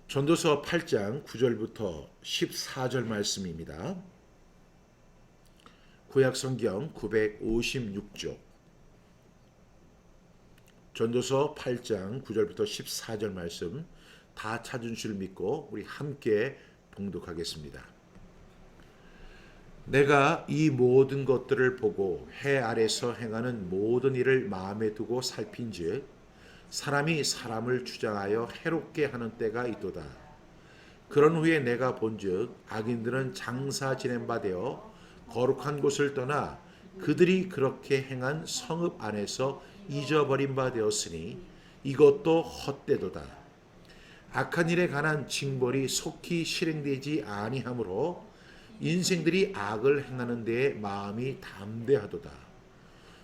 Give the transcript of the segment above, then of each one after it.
전도서 8장 9절부터 14절 말씀입니다. 구약성경 956쪽 전도서 8장 9절부터 14절 말씀 다 찾은 줄 믿고 우리 함께 봉독하겠습니다. 내가 이 모든 것들을 보고 해 아래서 행하는 모든 일을 마음에 두고 살핀즉 사람이 사람을 주장하여 해롭게 하는 때가 있도다. 그런 후에 내가 본즉 악인들은 장사 지낸 바 되어 거룩한 곳을 떠나 그들이 그렇게 행한 성읍 안에서 잊어버린 바 되었으니 이것도 헛되도다. 악한 일에 관한 징벌이 속히 실행되지 아니하므로 인생들이 악을 행하는 데에 마음이 담대하도다.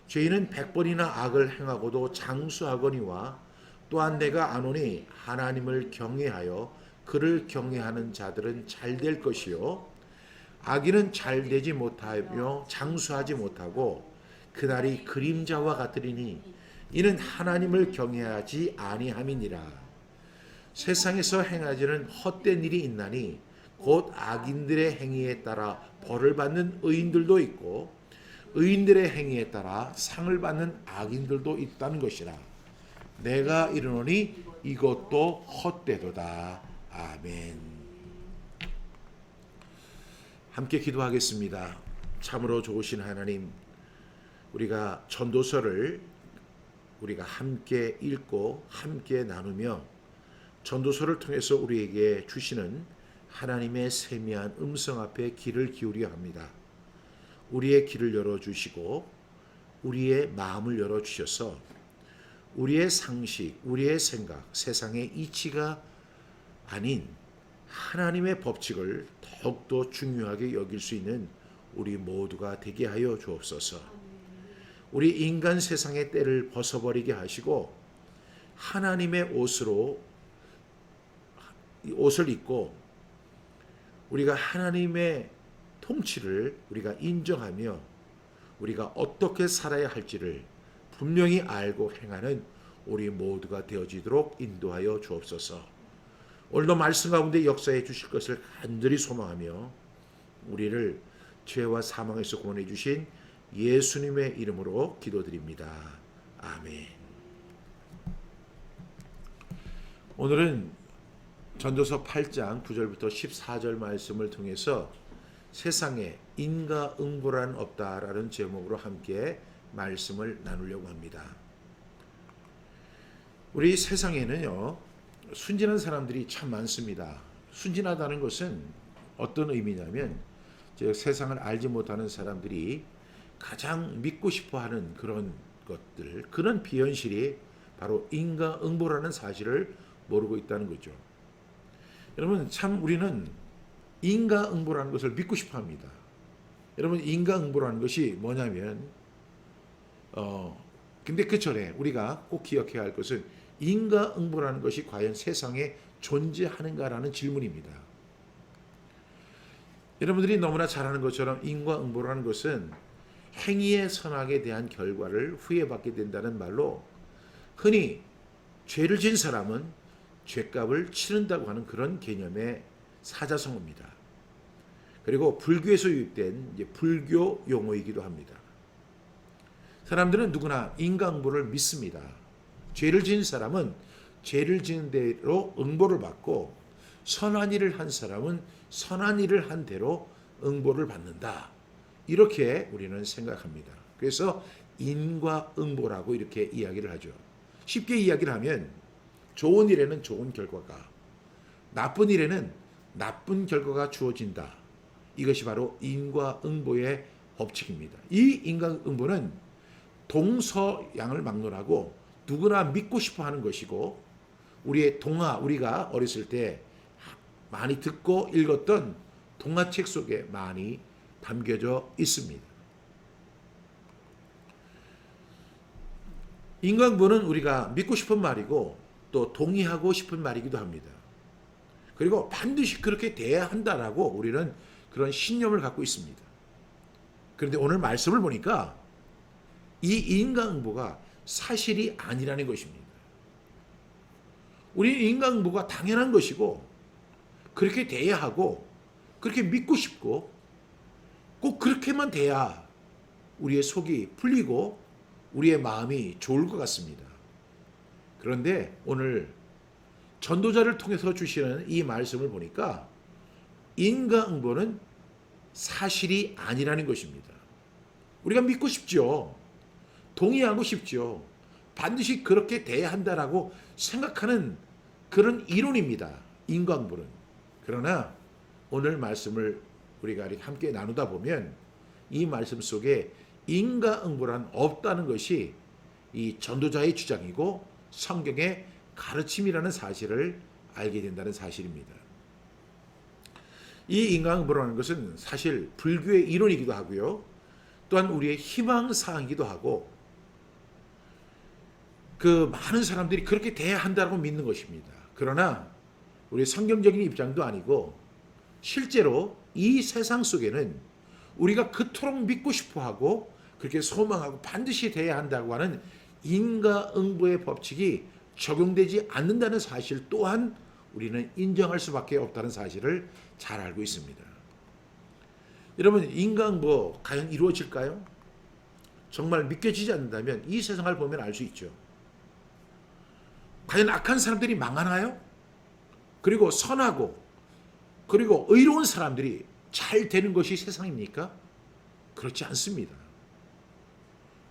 죄인은 100번이나 악을 행하고도 장수하거니와 또한 내가 아노니 하나님을 경외하여 그를 경외하는 자들은 잘 될 것이요 악인은 잘 되지 못하며 장수하지 못하고 그날이 그림자와 같으리니 이는 하나님을 경외하지 아니함이니라. 세상에서 행하지는 헛된 일이 있나니 곧 악인들의 행위에 따라 벌을 받는 의인들도 있고 의인들의 행위에 따라 상을 받는 악인들도 있다는 것이라. 내가 이르노니 이것도 헛되도다. 아멘. 함께 기도하겠습니다. 참으로 좋으신 하나님, 우리가 전도서를 우리가 함께 읽고 함께 나누며 전도서를 통해서 우리에게 주시는 하나님의 세미한 음성 앞에 귀를 기울여 합니다. 우리의 귀를 열어주시고 우리의 마음을 열어주셔서 우리의 상식, 우리의 생각, 세상의 이치가 아닌 하나님의 법칙을 더욱더 중요하게 여길 수 있는 우리 모두가 되게 하여 주옵소서. 우리 인간 세상의 때를 벗어버리게 하시고 하나님의 옷을 입고 우리가 하나님의 통치를 우리가 인정하며 우리가 어떻게 살아야 할지를 분명히 알고 행하는 우리 모두가 되어지도록 인도하여 주옵소서. 오늘도 말씀 가운데 역사해 주실 것을 간절히 소망하며 우리를 죄와 사망에서 구원해 주신 예수님의 이름으로 기도드립니다. 아멘. 오늘은 전도서 8장 9절부터 14절 말씀을 통해서 세상에 인과응보란 없다라는 제목으로 함께 말씀을 나누려고 합니다. 우리 세상에는요, 순진한 사람들이 참 많습니다. 순진하다는 것은 어떤 의미냐면 세상을 알지 못하는 사람들이 가장 믿고 싶어하는 그런 것들, 그런 비현실이 바로 인과응보라는 사실을 모르고 있다는 거죠. 여러분, 참 우리는 인과응보라는 것을 믿고 싶어합니다. 여러분, 인과응보라는 것이 뭐냐면 근데 그 전에 우리가 꼭 기억해야 할 것은 인과응보라는 것이 과연 세상에 존재하는가라는 질문입니다. 여러분들이 너무나 잘 아는 것처럼 인과응보라는 것은 행위의 선악에 대한 결과를 후에 받게 된다는 말로 흔히 죄를 지은 사람은 죄값을 치른다고 하는 그런 개념의 사자성어입니다. 그리고 불교에서 유입된 불교 용어이기도 합니다. 사람들은 누구나 인과응보를 믿습니다. 죄를 지은 사람은 죄를 지은 대로 응보를 받고 선한 일을 한 사람은 선한 일을 한 대로 응보를 받는다. 이렇게 우리는 생각합니다. 그래서 인과응보라고 이렇게 이야기를 하죠. 쉽게 이야기를 하면 좋은 일에는 좋은 결과가, 나쁜 일에는 나쁜 결과가 주어진다. 이것이 바로 인과응보의 법칙입니다. 이 인과응보는 동서양을 막론하고 누구나 믿고 싶어하는 것이고 우리의 우리가 어렸을 때 많이 듣고 읽었던 동화책 속에 많이 담겨져 있습니다. 인과응보는 우리가 믿고 싶은 말이고 또 동의하고 싶은 말이기도 합니다. 그리고 반드시 그렇게 돼야 한다라고 우리는 그런 신념을 갖고 있습니다. 그런데 오늘 말씀을 보니까 이 인과응보가 사실이 아니라는 것입니다. 우리 인과응보가 당연한 것이고 그렇게 돼야 하고 그렇게 믿고 싶고 꼭 그렇게만 돼야 우리의 속이 풀리고 우리의 마음이 좋을 것 같습니다. 그런데 오늘 전도자를 통해서 주시는 이 말씀을 보니까 인과응보는 사실이 아니라는 것입니다. 우리가 믿고 싶죠. 동의하고 싶죠. 반드시 그렇게 돼야 한다라고 생각하는 그런 이론입니다. 인과응보는. 그러나 오늘 말씀을 우리가 함께 나누다 보면 이 말씀 속에 인과응보란 없다는 것이 이 전도자의 주장이고 성경의 가르침이라는 사실을 알게 된다는 사실입니다. 이 인과응보라는 것은 사실 불교의 이론이기도 하고요. 또한 우리의 희망사항이기도 하고 그 많은 사람들이 그렇게 돼야 한다고 믿는 것입니다. 그러나 우리 성경적인 입장도 아니고 실제로 이 세상 속에는 우리가 그토록 믿고 싶어하고 그렇게 소망하고 반드시 돼야 한다고 하는 인과응보의 법칙이 적용되지 않는다는 사실 또한 우리는 인정할 수밖에 없다는 사실을 잘 알고 있습니다. 여러분, 인과응보 과연 이루어질까요? 정말 믿겨지지 않는다면 이 세상을 보면 알 수 있죠. 과연 악한 사람들이 망하나요? 그리고 선하고 그리고 의로운 사람들이 잘 되는 것이 세상입니까? 그렇지 않습니다.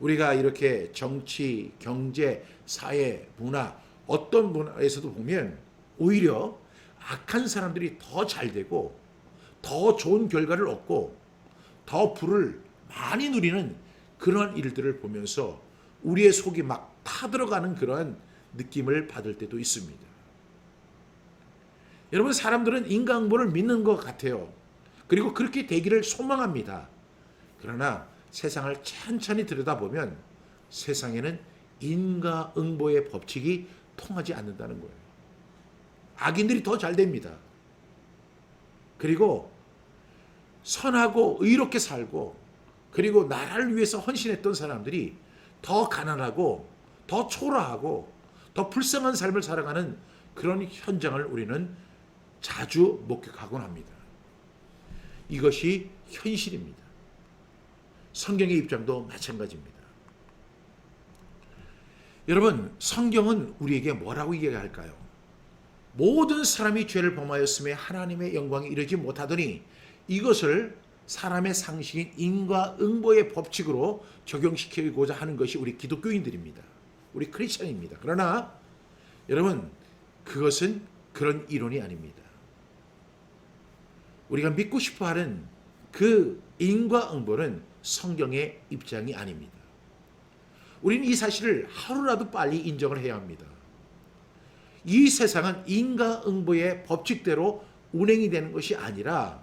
우리가 이렇게 정치, 경제, 사회, 문화 어떤 문화에서도 보면 오히려 악한 사람들이 더 잘 되고 더 좋은 결과를 얻고 더 부를 많이 누리는 그러한 일들을 보면서 우리의 속이 막 타들어가는 그러한 느낌을 받을 때도 있습니다. 여러분, 사람들은 인과응보를 믿는 것 같아요. 그리고 그렇게 되기를 소망합니다. 그러나 세상을 천천히 들여다보면 세상에는 인과응보의 법칙이 통하지 않는다는 거예요. 악인들이 더 잘 됩니다. 그리고 선하고 의롭게 살고 그리고 나라를 위해서 헌신했던 사람들이 더 가난하고 더 초라하고 더 불쌍한 삶을 살아가는 그런 현장을 우리는 자주 목격하곤 합니다. 이것이 현실입니다. 성경의 입장도 마찬가지입니다. 여러분, 성경은 우리에게 뭐라고 이야기할까요? 모든 사람이 죄를 범하였음에 하나님의 영광에 이르지 못하더니 이것을 사람의 상식인 인과응보의 법칙으로 적용시키고자 하는 것이 우리 기독교인들입니다. 우리 크리스천입니다. 그러나 여러분, 그것은 그런 이론이 아닙니다. 우리가 믿고 싶어하는 그 인과응보는 성경의 입장이 아닙니다. 우리는 이 사실을 하루라도 빨리 인정을 해야 합니다. 이 세상은 인과응보의 법칙대로 운행이 되는 것이 아니라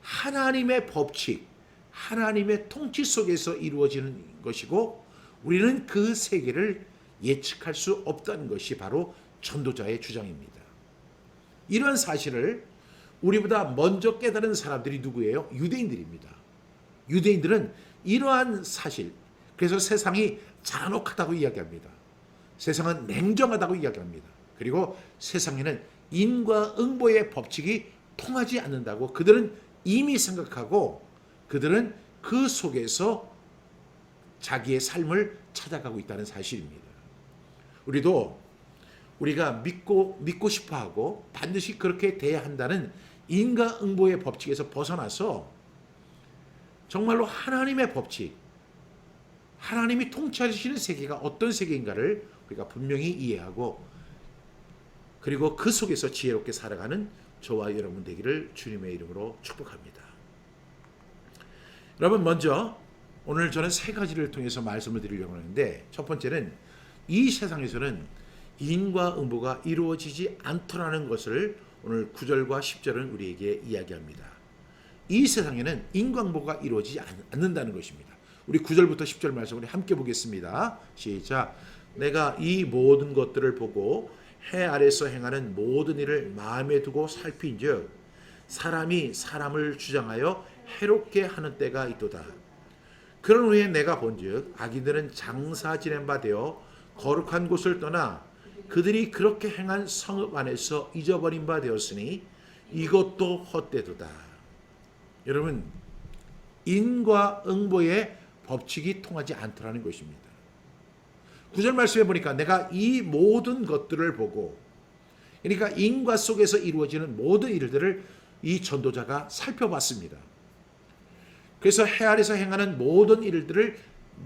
하나님의 법칙, 하나님의 통치 속에서 이루어지는 것이고 우리는 그 세계를 예측할 수 없다는 것이 바로 전도자의 주장입니다. 이러한 사실을 우리보다 먼저 깨달은 사람들이 누구예요? 유대인들입니다. 유대인들은 이러한 사실, 그래서 세상이 잔혹하다고 이야기합니다. 세상은 냉정하다고 이야기합니다. 그리고 세상에는 인과응보의 법칙이 통하지 않는다고 그들은 이미 생각하고 그들은 그 속에서 자기의 삶을 찾아가고 있다는 사실입니다. 우리가 믿고 싶어하고 반드시 그렇게 돼야 한다는 인과응보의 법칙에서 벗어나서 정말로 하나님의 법칙, 하나님이 통치하시는 세계가 어떤 세계인가를 우리가 분명히 이해하고 그리고 그 속에서 지혜롭게 살아가는 저와 여러분 되기를 주님의 이름으로 축복합니다. 여러분, 먼저 오늘 저는 세 가지를 통해서 말씀을 드리려고 하는데 첫 번째는 이 세상에서는 인과응보가 이루어지지 않더라는 것을 오늘 9절과 10절은 우리에게 이야기합니다. 이 세상에는 인과응보가 이루어지지 않는다는 것입니다. 우리 9절부터 10절 말씀을 함께 보겠습니다. 시작. 내가 이 모든 것들을 보고 해 아래서 행하는 모든 일을 마음에 두고 살핀즉 사람이 사람을 주장하여 해롭게 하는 때가 있도다. 그런 후에 내가 본즉 악인들은 장사 지낸 바 되어 거룩한 곳을 떠나 그들이 그렇게 행한 성읍 안에서 잊어버린 바 되었으니 이것도 헛되도다. 여러분, 인과응보의 법칙이 통하지 않더라는 것입니다. 9절 말씀해 보니까 내가 이 모든 것들을 보고, 그러니까 인과 속에서 이루어지는 모든 일들을 이 전도자가 살펴봤습니다. 그래서 해 아래서 행하는 모든 일들을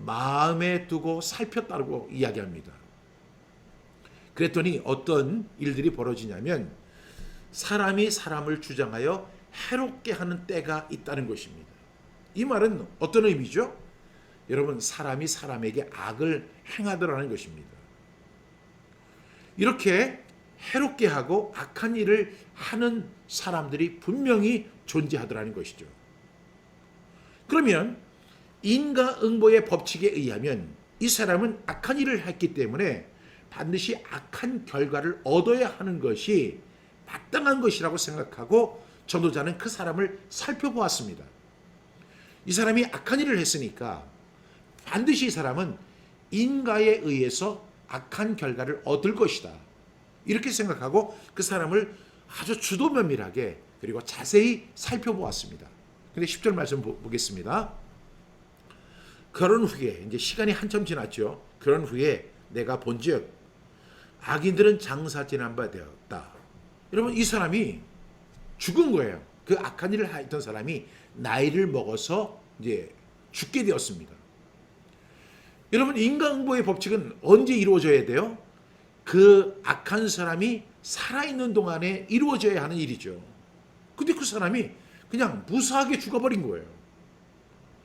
마음에 두고 살폈다고 이야기합니다. 그랬더니 어떤 일들이 벌어지냐면 사람이 사람을 주장하여 해롭게 하는 때가 있다는 것입니다. 이 말은 어떤 의미죠? 여러분, 사람이 사람에게 악을 행하더라는 것입니다. 이렇게 해롭게 하고 악한 일을 하는 사람들이 분명히 존재하더라는 것이죠. 그러면 인과응보의 법칙에 의하면 이 사람은 악한 일을 했기 때문에 반드시 악한 결과를 얻어야 하는 것이 마땅한 것이라고 생각하고 전도자는 그 사람을 살펴보았습니다. 이 사람이 악한 일을 했으니까 반드시 이 사람은 인과에 의해서 악한 결과를 얻을 것이다. 이렇게 생각하고 그 사람을 아주 주도면밀하게 그리고 자세히 살펴보았습니다. 근데 10절 말씀 보겠습니다. 그런 후에 이제 시간이 한참 지났죠. 그런 후에 내가 본즉 악인들은 장사 지난 바 되었다. 여러분, 이 사람이 죽은 거예요. 그 악한 일을 했던 사람이 나이를 먹어서 이제 죽게 되었습니다. 여러분, 인과응보의 법칙은 언제 이루어져야 돼요? 그 악한 사람이 살아있는 동안에 이루어져야 하는 일이죠. 근데 그 사람이 그냥 무사하게 죽어버린 거예요.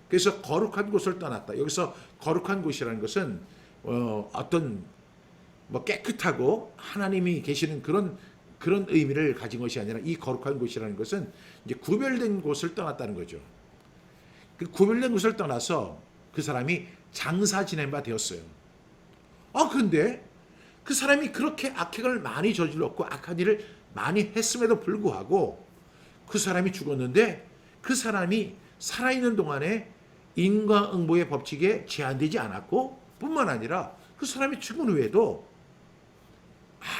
그래서 거룩한 곳을 떠났다. 여기서 거룩한 곳이라는 것은 어떤 깨끗하고 하나님이 계시는 그런 의미를 가진 것이 아니라 이 거룩한 곳이라는 것은 이제 구별된 곳을 떠났다는 거죠. 그 구별된 곳을 떠나서 그 사람이 장사 지낸 바 되었어요. 그런데 그 사람이 그렇게 악행을 많이 저질렀고 악한 일을 많이 했음에도 불구하고 그 사람이 죽었는데 그 사람이 살아있는 동안에 인과응보의 법칙에 제한되지 않았고 뿐만 아니라 그 사람이 죽은 후에도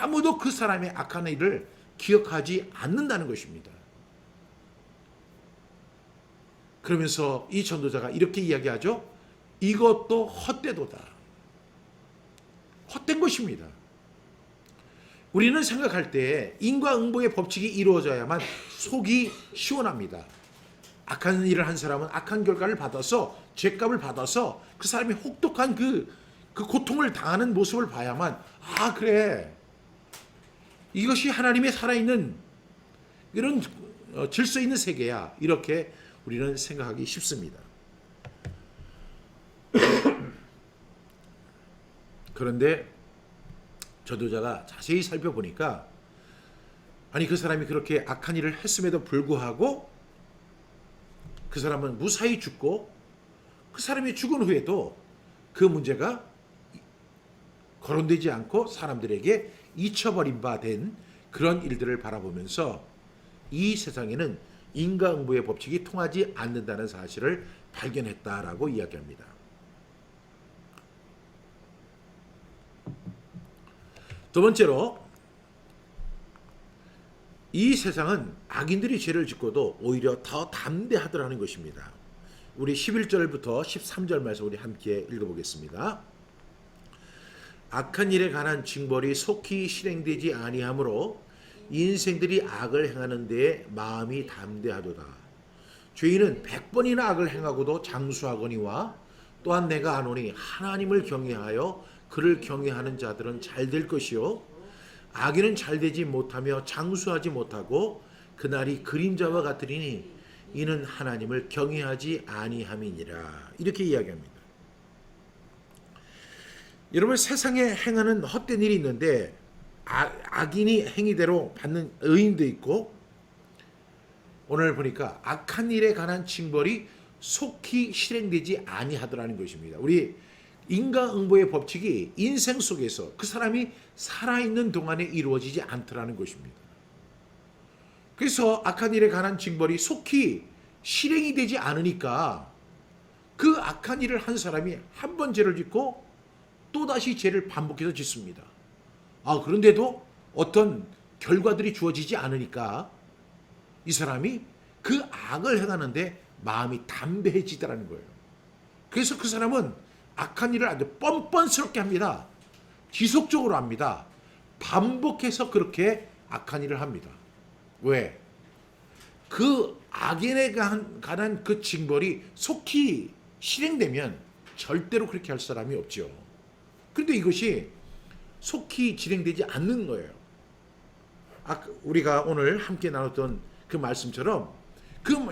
아무도 그 사람의 악한 일을 기억하지 않는다는 것입니다. 그러면서 이 전도자가 이렇게 이야기하죠. 이것도 헛되도다. 헛된 것입니다. 우리는 생각할 때 인과응보의 법칙이 이루어져야만 속이 시원합니다. 악한 일을 한 사람은 악한 결과를 받아서 죄값을 받아서 그 사람이 혹독한 그 고통을 당하는 모습을 봐야만 그래, 이것이 하나님의 살아있는 이런 질서 있는 세계야, 이렇게 우리는 생각하기 쉽습니다. 그런데 전도자가 자세히 살펴보니까 그 사람이 그렇게 악한 일을 했음에도 불구하고 그 사람은 무사히 죽고 그 사람이 죽은 후에도 그 문제가 거론되지 않고 사람들에게 잊혀버린 바 된 그런 일들을 바라보면서 이 세상에는 인과응보의 법칙이 통하지 않는다는 사실을 발견했다라고 이야기합니다. 두 번째로, 이 세상은 악인들이 죄를 짓고도 오히려 더 담대하더라는 것입니다. 우리 11절부터 13절 말씀 우리 함께 읽어보겠습니다. 악한 일에 관한 징벌이 속히 실행되지 아니하므로 인생들이 악을 행하는 데에 마음이 담대하도다. 죄인은 100번이나 악을 행하고도 장수하거니와 또한 내가 아노니 하나님을 경외하여 그를 경외하는 자들은 잘 될 것이요 악인은 잘 되지 못하며 장수하지 못하고 그날이 그림자와 같으리니 이는 하나님을 경외하지 아니함이니라. 이렇게 이야기합니다. 여러분, 세상에 행하는 헛된 일이 있는데 악인이 행위대로 받는 의인도 있고, 오늘 보니까 악한 일에 관한 징벌이 속히 실행되지 아니하더라는 것입니다. 우리 인과응보의 법칙이 인생 속에서 그 사람이 살아있는 동안에 이루어지지 않더라는 것입니다. 그래서 악한 일에 관한 징벌이 속히 실행이 되지 않으니까 그 악한 일을 한 사람이 한 번 죄를 짓고 또다시 죄를 반복해서 짓습니다. 그런데도 어떤 결과들이 주어지지 않으니까 이 사람이 그 악을 행하는데 마음이 담대해지더라는 거예요. 그래서 그 사람은 악한 일을 아주 뻔뻔스럽게 합니다. 지속적으로 합니다. 반복해서 그렇게 악한 일을 합니다. 왜? 그 악인에 관한 그 징벌이 속히 실행되면 절대로 그렇게 할 사람이 없죠. 그런데 이것이 속히 진행되지 않는 거예요. 우리가 오늘 함께 나눴던 그 말씀처럼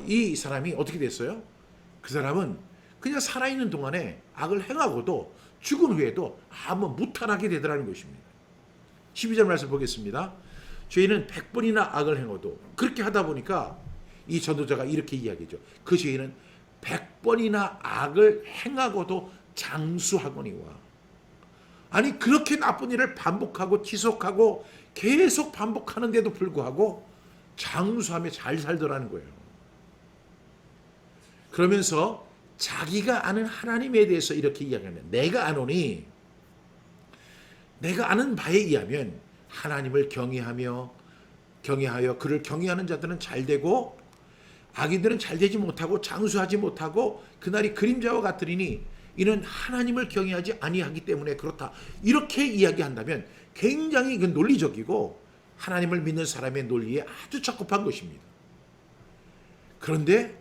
이 사람이 어떻게 됐어요? 그 사람은 그냥 살아있는 동안에 악을 행하고도 죽은 후에도 아무 무탈하게 되더라는 것입니다. 12절 말씀 보겠습니다. 죄인은 100번이나 악을 행어도, 그렇게 하다 보니까 이 전도자가 이렇게 이야기죠. 그 죄인은 100번이나 악을 행하고도 장수하거니와. 아니, 그렇게 나쁜 일을 반복하고 지속하고 계속 반복하는데도 불구하고 장수하며 잘 살더라는 거예요. 그러면서 자기가 아는 하나님에 대해서 이렇게 이야기하는, 내가 아노니, 내가 아는 바에 의하면 하나님을 경외하여 그를 경외하는 자들은 잘되고 악인들은 잘되지 못하고 장수하지 못하고 그날이 그림자와 같으리니 이는 하나님을 경외하지 아니하기 때문에 그렇다. 이렇게 이야기한다면 굉장히 논리적이고 하나님을 믿는 사람의 논리에 아주 적합한 것입니다. 그런데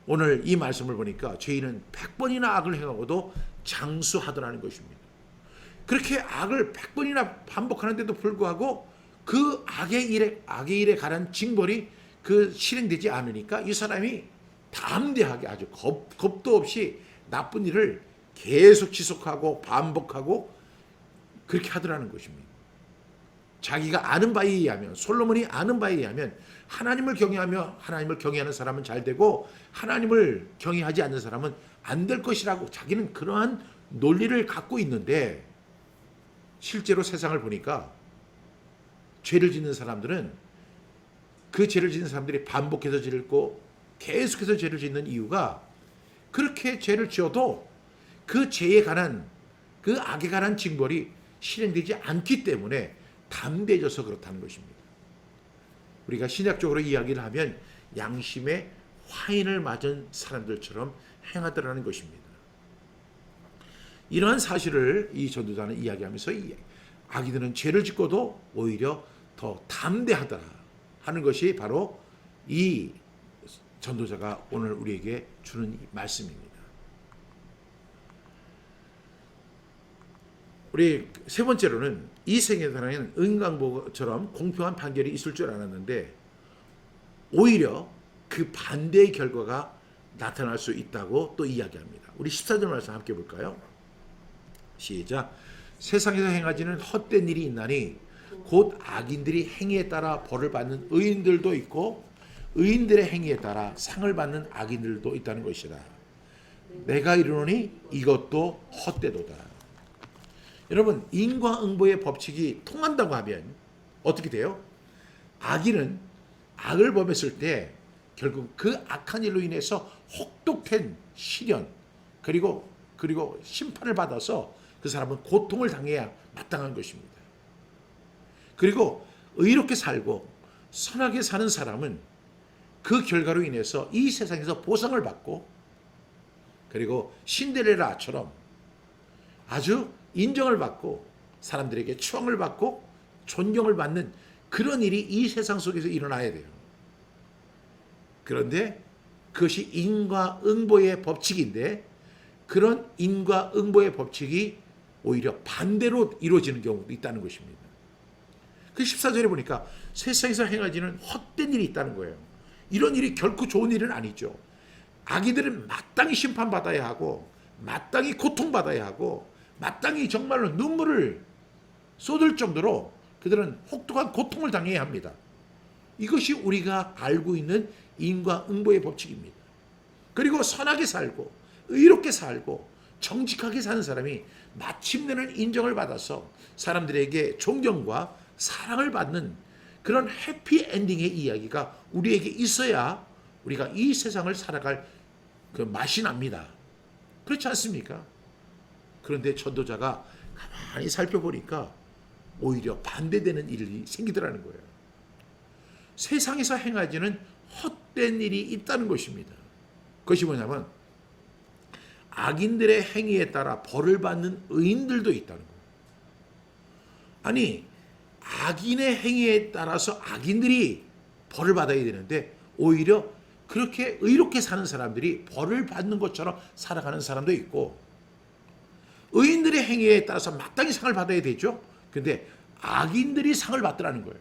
오늘 이 말씀을 보니까 죄인은 100번이나 악을 행하고도 장수하더라는 것입니다. 그렇게 악을 100번이나 반복하는데도 불구하고 그 악의 일에 관한 징벌이 실행되지 않으니까 이 사람이 담대하게 아주 겁도 없이 나쁜 일을 계속 지속하고 반복하고 그렇게 하더라는 것입니다. 자기가 아는 바에 의하면, 솔로몬이 아는 바에 의하면 하나님을 경외하며 하나님을 경외하는 사람은 잘 되고 하나님을 경외하지 않는 사람은 안 될 것이라고 자기는 그러한 논리를 갖고 있는데, 실제로 세상을 보니까 죄를 짓는 사람들은 그 죄를 짓는 사람들이 반복해서 짓고 계속해서 죄를 짓는 이유가, 그렇게 죄를 지어도 그 죄에 관한, 그 악에 관한 징벌이 실행되지 않기 때문에 담대해져서 그렇다는 것입니다. 우리가 신약적으로 이야기를 하면 양심의 화인을 맞은 사람들처럼 행하더라는 것입니다. 이러한 사실을 이 전도자는 이야기하면서 악인들은 죄를 짓고도 오히려 더 담대하더라 하는 것이 바로 이 전도자가 오늘 우리에게 주는 말씀입니다. 우리 세 번째로는 이 세계에는 은강보처럼 공평한 판결이 있을 줄 알았는데 오히려 그 반대의 결과가 나타날 수 있다고 또 이야기합니다. 우리 14절 말씀 함께 볼까요? 시작. 세상에서 행하지는 헛된 일이 있나니 곧 악인들이 행위에 따라 벌을 받는 의인들도 있고 의인들의 행위에 따라 상을 받는 악인들도 있다는 것이라. 내가 이르노니 이것도 헛되도다. 여러분, 인과응보의 법칙이 통한다고 하면 어떻게 돼요? 악인은 악을 범했을 때 결국 그 악한 일로 인해서 혹독한 시련 그리고 심판을 받아서 그 사람은 고통을 당해야 마땅한 것입니다. 그리고 의롭게 살고 선하게 사는 사람은 그 결과로 인해서 이 세상에서 보상을 받고 그리고 신데렐라처럼 아주 인정을 받고 사람들에게 추앙을 받고 존경을 받는 그런 일이 이 세상 속에서 일어나야 돼요. 그런데 그것이 인과응보의 법칙인데 그런 인과응보의 법칙이 오히려 반대로 이루어지는 경우도 있다는 것입니다. 그 14절에 보니까 세상에서 행하지는 헛된 일이 있다는 거예요. 이런 일이 결코 좋은 일은 아니죠. 악인들은 마땅히 심판받아야 하고 마땅히 고통받아야 하고 마땅히 정말로 눈물을 쏟을 정도로 그들은 혹독한 고통을 당해야 합니다. 이것이 우리가 알고 있는 인과응보의 법칙입니다. 그리고 선하게 살고 의롭게 살고 정직하게 사는 사람이 마침내는 인정을 받아서 사람들에게 존경과 사랑을 받는 그런 해피엔딩의 이야기가 우리에게 있어야 우리가 이 세상을 살아갈 그 맛이 납니다. 그렇지 않습니까? 그런데 전도자가 가만히 살펴보니까 오히려 반대되는 일이 생기더라는 거예요. 세상에서 행하지는 헛된 일이 있다는 것입니다. 그것이 뭐냐면 악인들의 행위에 따라 벌을 받는 의인들도 있다는 거예요. 아니, 악인의 행위에 따라서 악인들이 벌을 받아야 되는데 오히려 그렇게 의롭게 사는 사람들이 벌을 받는 것처럼 살아가는 사람도 있고, 의인들의 행위에 따라서 마땅히 상을 받아야 되죠. 근데 악인들이 상을 받더라는 거예요.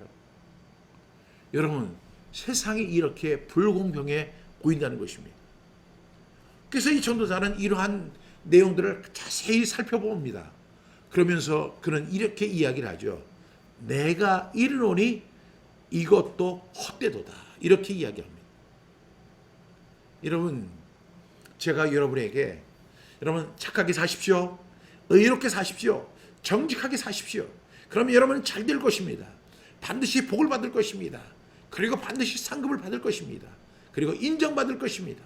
여러분, 세상이 이렇게 불공평해 보인다는 것입니다. 그래서 이 전도자는 이러한 내용들을 자세히 살펴봅니다. 그러면서 그는 이렇게 이야기를 하죠. 내가 이르노니 이것도 헛되도다. 이렇게 이야기합니다. 여러분, 제가 여러분에게 여러분 착하게 사십시오. 의롭게 사십시오. 정직하게 사십시오. 그러면 여러분은 잘 될 것입니다. 반드시 복을 받을 것입니다. 그리고 반드시 상급을 받을 것입니다. 그리고 인정받을 것입니다.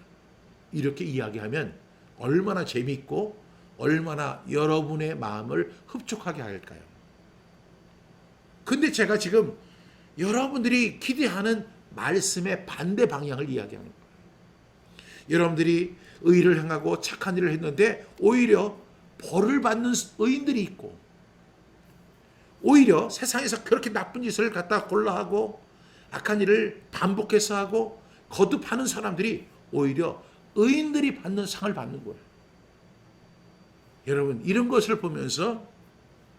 이렇게 이야기하면 얼마나 재미있고 얼마나 여러분의 마음을 흡족하게 할까요? 근데 제가 지금 여러분들이 기대하는 말씀의 반대 방향을 이야기하는 거예요. 여러분들이 의를 행하고 착한 일을 했는데 오히려 벌을 받는 의인들이 있고, 오히려 세상에서 그렇게 나쁜 짓을 갖다 골라하고 악한 일을 반복해서 하고 거듭하는 사람들이 오히려 의인들이 받는 상을 받는 거예요. 여러분, 이런 것을 보면서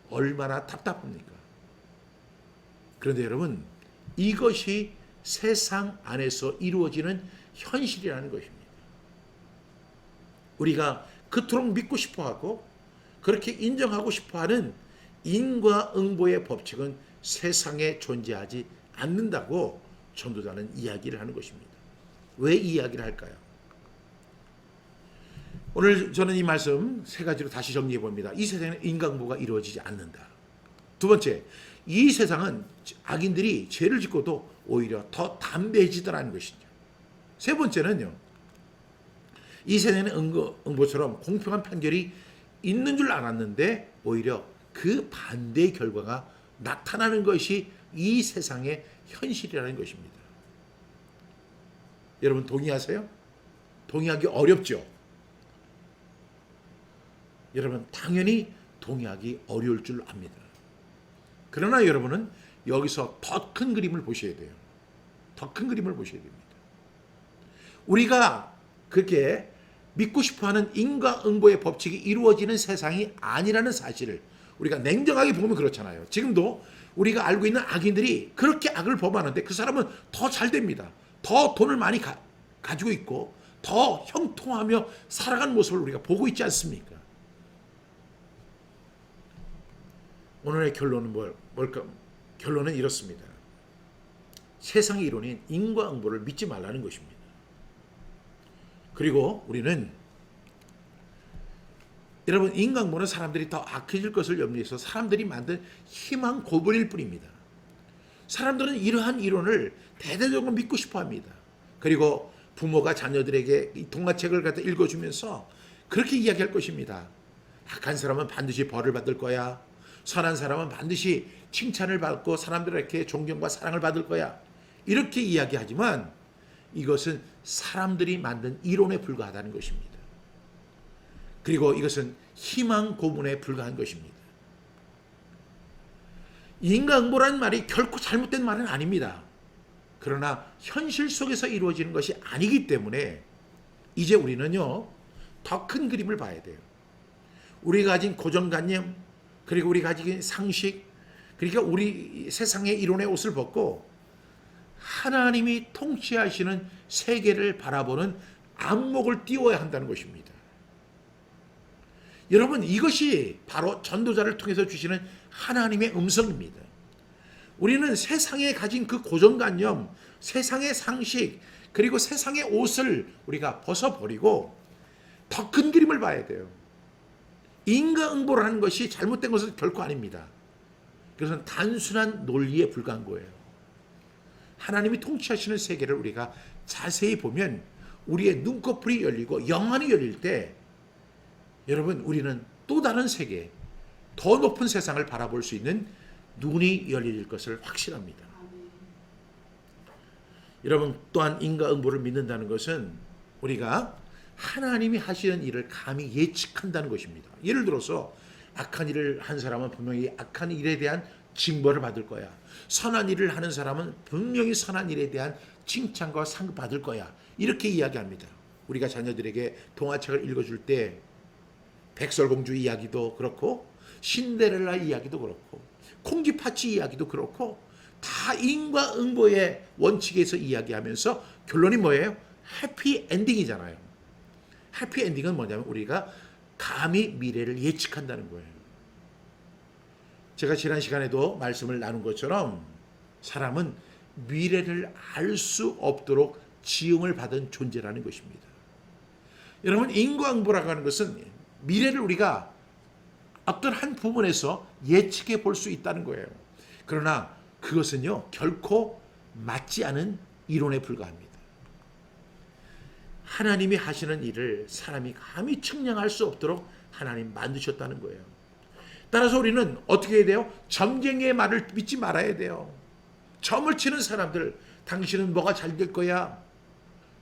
얼마나 답답합니까? 그런데 여러분, 이것이 세상 안에서 이루어지는 현실이라는 것입니다. 우리가 그토록 믿고 싶어하고 그렇게 인정하고 싶어하는 인과응보의 법칙은 세상에 존재하지 않는다고 전도자는 이야기를 하는 것입니다. 왜 이 이야기를 할까요? 오늘 저는 이 말씀 세 가지로 다시 정리해 봅니다. 이 세상에는 인과응보가 이루어지지 않는다. 두 번째, 이 세상은 악인들이 죄를 짓고도 오히려 더 담대해지더라는 것이죠. 세 번째는요, 이 세상에는 응보처럼 공평한 판결이 있는 줄 알았는데 오히려 그 반대의 결과가 나타나는 것이 이 세상의 현실이라는 것입니다. 여러분 동의하세요? 동의하기 어렵죠? 여러분 당연히 동의하기 어려울 줄 압니다. 그러나 여러분은 여기서 더 큰 그림을 보셔야 돼요. 더 큰 그림을 보셔야 됩니다. 우리가 그렇게 믿고 싶어하는 인과응보의 법칙이 이루어지는 세상이 아니라는 사실을 우리가 냉정하게 보면 그렇잖아요. 지금도 우리가 알고 있는 악인들이 그렇게 악을 범하는데 그 사람은 더 잘 됩니다. 더 돈을 많이 가지고 있고 더 형통하며 살아가는 모습을 우리가 보고 있지 않습니까? 오늘의 결론은 뭘까? 결론은 이렇습니다. 세상의 이론인 인과응보를 믿지 말라는 것입니다. 그리고 우리는 여러분 인과응보는 사람들이 더 악해질 것을 염려해서 사람들이 만든 희망 고문일 뿐입니다. 사람들은 이러한 이론을 대대적으로 믿고 싶어합니다. 그리고 부모가 자녀들에게 이 동화책을 갖다 읽어주면서 그렇게 이야기할 것입니다. 악한 사람은 반드시 벌을 받을 거야. 선한 사람은 반드시 칭찬을 받고 사람들에게 존경과 사랑을 받을 거야. 이렇게 이야기하지만 이것은 사람들이 만든 이론에 불과하다는 것입니다. 그리고 이것은 희망 고문에 불과한 것입니다. 인과응보라는 말이 결코 잘못된 말은 아닙니다. 그러나 현실 속에서 이루어지는 것이 아니기 때문에 이제 우리는요 더 큰 그림을 봐야 돼요. 우리가 가진 고정관념, 그리고 우리가 가진 상식, 그러니까 우리 세상의 이론의 옷을 벗고 하나님이 통치하시는 세계를 바라보는 안목을 띄워야 한다는 것입니다. 여러분 이것이 바로 전도자를 통해서 주시는 하나님의 음성입니다. 우리는 세상에 가진 그 고정관념, 세상의 상식, 그리고 세상의 옷을 우리가 벗어버리고 더 큰 그림을 봐야 돼요. 인과응보라는 것이 잘못된 것은 결코 아닙니다. 그것은 단순한 논리에 불과한 거예요. 하나님이 통치하시는 세계를 우리가 자세히 보면 우리의 눈꺼풀이 열리고 영안이 열릴 때 여러분 우리는 또 다른 세계, 더 높은 세상을 바라볼 수 있는 눈이 열릴 것을 확신합니다. 여러분 또한 인과응보를 믿는다는 것은 우리가 하나님이 하시는 일을 감히 예측한다는 것입니다. 예를 들어서 악한 일을 한 사람은 분명히 악한 일에 대한 징벌을 받을 거야. 선한 일을 하는 사람은 분명히 선한 일에 대한 칭찬과 상급 받을 거야. 이렇게 이야기합니다. 우리가 자녀들에게 동화책을 읽어줄 때 백설공주 이야기도 그렇고 신데렐라 이야기도 그렇고 콩쥐팥쥐 이야기도 그렇고 다 인과응보의 원칙에서 이야기하면서 결론이 뭐예요? 해피 엔딩이잖아요. 해피 엔딩은 뭐냐면 우리가 감히 미래를 예측한다는 거예요. 제가 지난 시간에도 말씀을 나눈 것처럼 사람은 미래를 알 수 없도록 지음을 받은 존재라는 것입니다. 여러분 인과응보라고 하는 것은 미래를 우리가 어떤 한 부분에서 예측해 볼 수 있다는 거예요. 그러나 그것은요 결코 맞지 않은 이론에 불과합니다. 하나님이 하시는 일을 사람이 감히 측량할 수 없도록 하나님 만드셨다는 거예요. 따라서 우리는 어떻게 해야 돼요? 점쟁이의 말을 믿지 말아야 돼요. 점을 치는 사람들, 당신은 뭐가 잘 될 거야,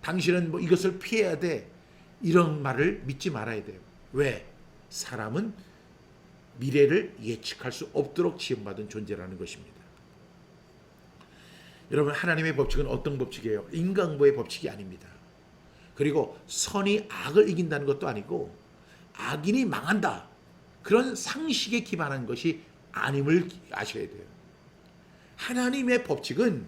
당신은 뭐 이것을 피해야 돼, 이런 말을 믿지 말아야 돼요. 왜? 사람은 미래를 예측할 수 없도록 지음받은 존재라는 것입니다. 여러분 하나님의 법칙은 어떤 법칙이에요? 인과응보의 법칙이 아닙니다. 그리고 선이 악을 이긴다는 것도 아니고 악인이 망한다, 그런 상식에 기반한 것이 아님을 아셔야 돼요. 하나님의 법칙은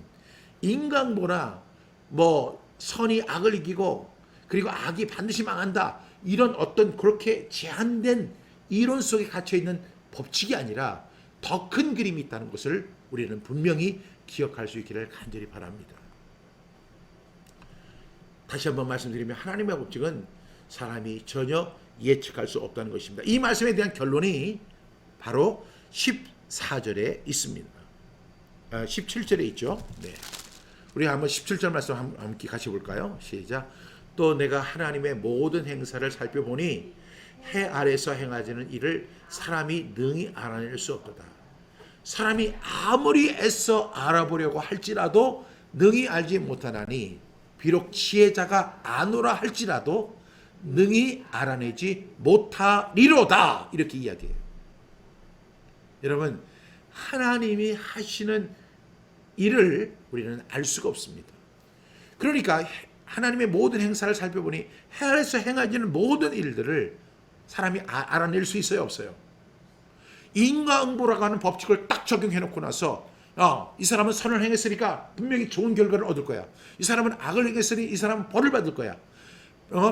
인과응보나 뭐 선이 악을 이기고 그리고 악이 반드시 망한다, 이런 어떤 그렇게 제한된 이론 속에 갇혀있는 법칙이 아니라 더 큰 그림이 있다는 것을 우리는 분명히 기억할 수 있기를 간절히 바랍니다. 다시 한번 말씀드리면 하나님의 법칙은 사람이 전혀 예측할 수 없다는 것입니다. 이 말씀에 대한 결론이 바로 14절에 있습니다. 17절에 있죠. 네. 우리 한번 17절 말씀 함께 같이 볼까요? 시작. 또 내가 하나님의 모든 행사를 살펴보니 해 아래서 행하지는 일을 사람이 능히 알아낼 수 없도다. 사람이 아무리 애써 알아보려고 할지라도 능히 알지 못하나니 비록 지혜자가 아노라 할지라도 능히 알아내지 못하리로다, 이렇게 이야기해요. 여러분 하나님이 하시는 일을 우리는 알 수가 없습니다. 그러니까 하나님의 모든 행사를 살펴보니 해 아래서 행하지는 모든 일들을 사람이 알아낼 수 있어요, 없어요? 인과응보라고 하는 법칙을 딱 적용해 놓고 나서 이 사람은 선을 행했으니까 분명히 좋은 결과를 얻을 거야, 이 사람은 악을 행했으니 이 사람은 벌을 받을 거야,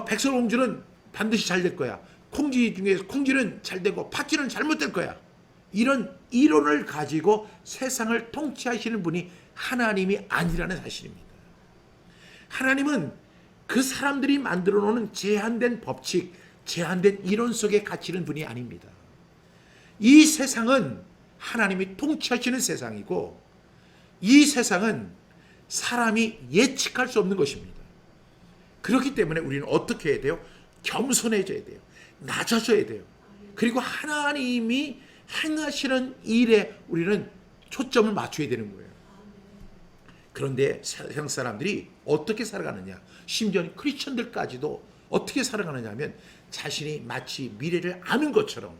백설공주는 반드시 잘 될 거야, 콩쥐 중에 콩쥐는 잘 되고 팥쥐는 잘못될 거야, 이런 이론을 가지고 세상을 통치하시는 분이 하나님이 아니라는 사실입니다. 하나님은 그 사람들이 만들어 놓은 제한된 법칙, 제한된 이론 속에 갇히는 분이 아닙니다. 이 세상은 하나님이 통치하시는 세상이고 이 세상은 사람이 예측할 수 없는 것입니다. 그렇기 때문에 우리는 어떻게 해야 돼요? 겸손해져야 돼요. 낮아져야 돼요. 그리고 하나님이 행하시는 일에 우리는 초점을 맞춰야 되는 거예요. 그런데 세상 사람들이 어떻게 살아가느냐, 심지어 크리스천들까지도 어떻게 살아가느냐 하면 자신이 마치 미래를 아는 것처럼,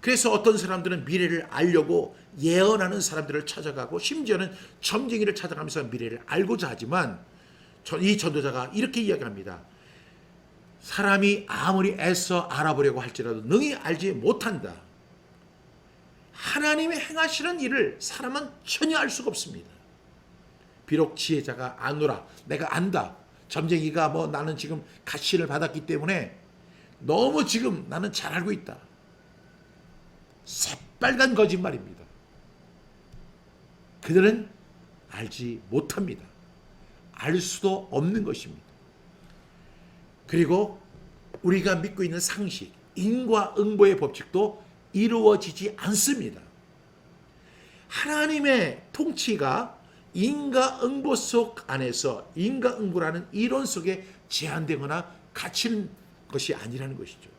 그래서 어떤 사람들은 미래를 알려고 예언하는 사람들을 찾아가고 심지어는 점쟁이를 찾아가면서 미래를 알고자 하지만 이 전도자가 이렇게 이야기합니다. 사람이 아무리 애써 알아보려고 할지라도 능히 알지 못한다. 하나님이 행하시는 일을 사람은 전혀 알 수가 없습니다. 비록 지혜자가 아노라, 내가 안다, 점쟁이가 뭐 나는 지금 가시를 받았기 때문에 너무 지금 나는 잘 알고 있다, 새빨간 거짓말입니다. 그들은 알지 못합니다. 알 수도 없는 것입니다. 그리고 우리가 믿고 있는 상식, 인과응보의 법칙도 이루어지지 않습니다. 하나님의 통치가 인과응보 속 안에서 인과응보라는 이론 속에 제한되거나 갇히는 것이 아니라는 것이죠.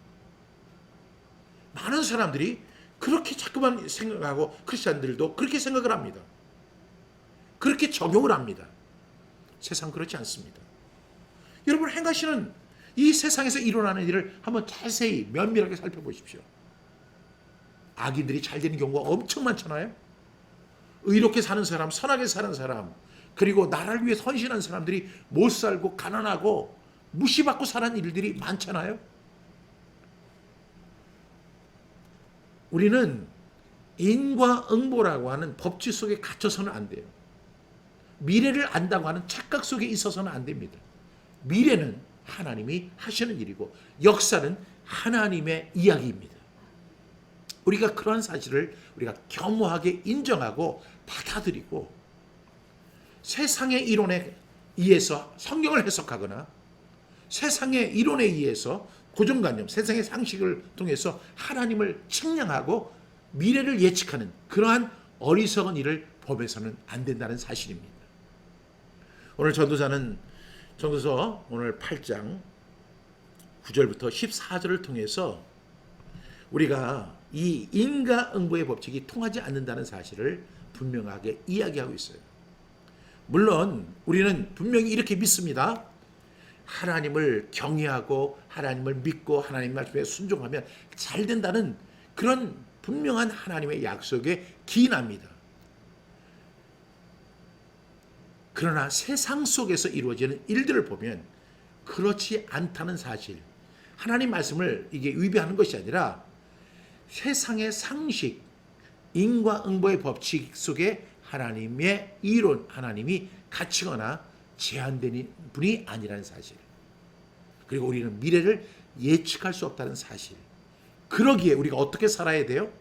많은 사람들이 그렇게 자꾸만 생각하고 크리스천들도 그렇게 생각을 합니다. 그렇게 적용을 합니다. 세상 그렇지 않습니다. 여러분 행하시는 이 세상에서 일어나는 일을 한번 자세히 면밀하게 살펴보십시오. 악인들이 잘 되는 경우가 엄청 많잖아요. 의롭게 사는 사람, 선하게 사는 사람, 그리고 나라를 위해 헌신한 사람들이 못 살고 가난하고 무시받고 사는 일들이 많잖아요. 우리는 인과응보라고 하는 법칙 속에 갇혀서는 안 돼요. 미래를 안다고 하는 착각 속에 있어서는 안 됩니다. 미래는 하나님이 하시는 일이고 역사는 하나님의 이야기입니다. 우리가 그러한 사실을 우리가 겸허하게 인정하고 받아들이고 세상의 이론에 의해서 성경을 해석하거나 세상의 이론에 의해서 고정관념, 세상의 상식을 통해서 하나님을 측량하고 미래를 예측하는 그러한 어리석은 일을 범해서는 안 된다는 사실입니다. 오늘 전도자는 전도서 오늘 8장 9절부터 14절을 통해서 우리가 이 인과응보의 법칙이 통하지 않는다는 사실을 분명하게 이야기하고 있어요. 물론 우리는 분명히 이렇게 믿습니다. 하나님을 경외하고 하나님을 믿고 하나님 말씀에 순종하면 잘 된다는 그런 분명한 하나님의 약속에 기인합니다. 그러나 세상 속에서 이루어지는 일들을 보면 그렇지 않다는 사실, 하나님 말씀을 이게 위배하는 것이 아니라 세상의 상식, 인과응보의 법칙 속에 하나님의 이론, 하나님이 갇히거나 제한되는 분이 아니라는 사실, 그리고 우리는 미래를 예측할 수 없다는 사실, 그러기에 우리가 어떻게 살아야 돼요?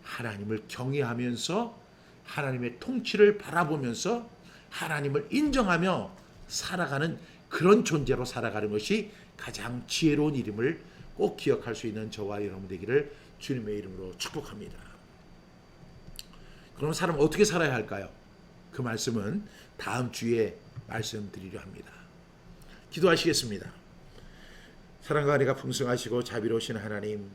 하나님을 경외하면서 하나님의 통치를 바라보면서 하나님을 인정하며 살아가는 그런 존재로 살아가는 것이 가장 지혜로운 일임을 꼭 기억할 수 있는 저와 여러분 되기를 주님의 이름으로 축복합니다. 그럼 사람은 어떻게 살아야 할까요? 그 말씀은 다음 주에 말씀드리려 합니다. 기도하시겠습니다. 사랑과 은혜가 풍성하시고 자비로우신 하나님,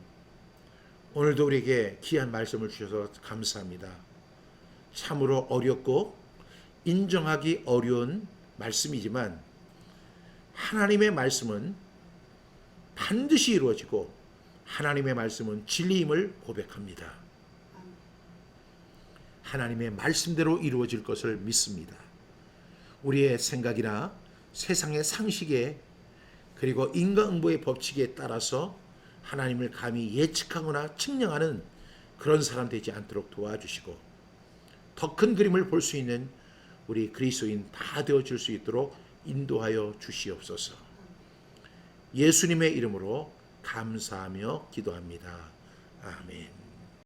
오늘도 우리에게 귀한 말씀을 주셔서 감사합니다. 참으로 어렵고 인정하기 어려운 말씀이지만 하나님의 말씀은 반드시 이루어지고 하나님의 말씀은 진리임을 고백합니다. 하나님의 말씀대로 이루어질 것을 믿습니다. 우리의 생각이나 세상의 상식에 그리고 인과응보의 법칙에 따라서 하나님을 감히 예측하거나 측량하는 그런 사람 되지 않도록 도와주시고 더 큰 그림을 볼 수 있는 우리 그리스도인 다 되어질 수 있도록 인도하여 주시옵소서. 예수님의 이름으로 감사하며 기도합니다. 아멘.